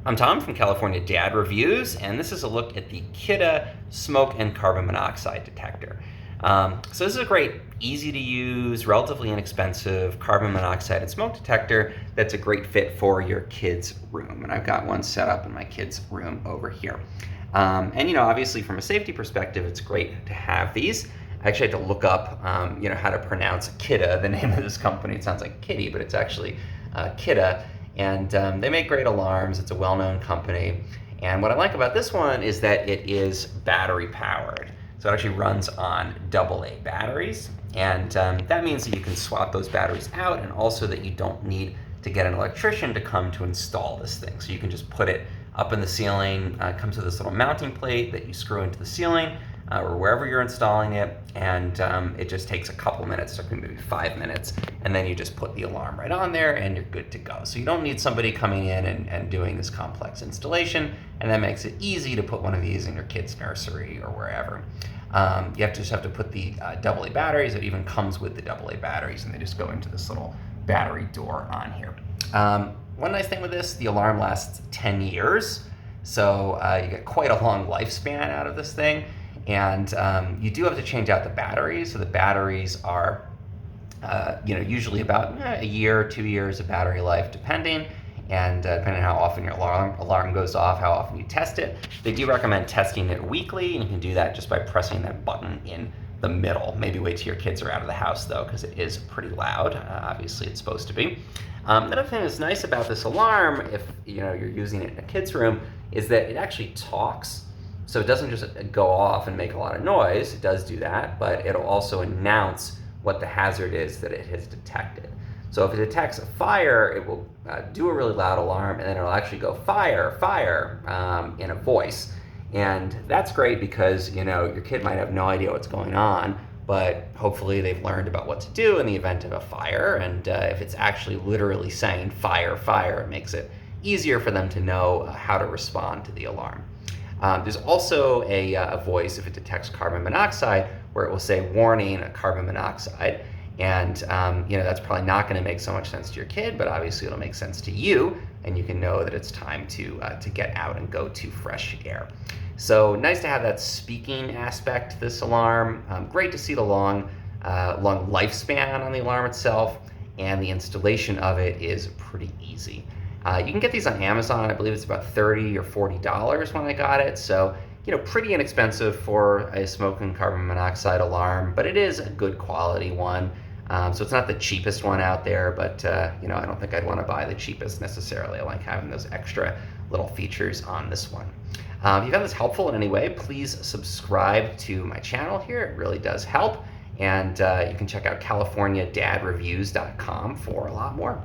I'm Tom from California Dad Reviews, and this is a look at the Kidde smoke and carbon monoxide detector. So this is a great, easy to use, relatively inexpensive carbon monoxide and smoke detector that's a great fit for your kid's room. And I've got one set up in my kid's room over here. And obviously from a safety perspective, it's great to have these. I actually had to look up, how to pronounce Kidde, the name of this company. It sounds like kitty, but it's actually Kidde. And they make great alarms. It's a well-known company. And what I like about this one is that it is battery powered. So it actually runs on AA batteries. And that means that you can swap those batteries out, and also that you don't need to get an electrician to come to install this thing. So you can just put it up in the ceiling. It comes with this little mounting plate that you screw into the ceiling or wherever you're installing it, and it just takes a couple minutes, so maybe 5 minutes, and then you just put the alarm right on there and you're good to go. So you don't need somebody coming in and doing this complex installation, and that makes it easy to put one of these in your kid's nursery or wherever. You just have to put the AA batteries. It even comes with the AA batteries, and they just go into this little battery door on here. One nice thing with this, the alarm lasts 10 years, so you get quite a long lifespan out of this thing. And you do have to change out the batteries. So the batteries are, usually about a year, 2 years of battery life, depending. And depending on how often your alarm goes off, how often you test it. They do recommend testing it weekly, and you can do that just by pressing that button in the middle. Maybe wait till your kids are out of the house, though, because it is pretty loud. Obviously, it's supposed to be. Another thing that's nice about this alarm, if you're using it in a kid's room, is that it actually talks. So it doesn't just go off and make a lot of noise. It does do that, but it'll also announce what the hazard is that it has detected. So if it detects a fire, it will do a really loud alarm, and then it'll actually go fire, fire in a voice. And that's great because your kid might have no idea what's going on, but hopefully they've learned about what to do in the event of a fire. And if it's actually literally saying fire, fire, it makes it easier for them to know how to respond to the alarm. There's also a voice if it detects carbon monoxide, where it will say warning carbon monoxide. And that's probably not going to make so much sense to your kid, but obviously it'll make sense to you, and you can know that it's time to get out and go to fresh air. So nice to have that speaking aspect to this alarm. Great to see the long lifespan on the alarm itself, and the installation of it is pretty easy. You can get these on Amazon. I believe it's about $30 or $40 when I got it. So, pretty inexpensive for a smoke and carbon monoxide alarm, but it is a good quality one. So it's not the cheapest one out there, but I don't think I'd want to buy the cheapest necessarily. I like having those extra little features on this one. If you found this helpful in any way, please subscribe to my channel here. It really does help. And you can check out CaliforniaDadReviews.com for a lot more.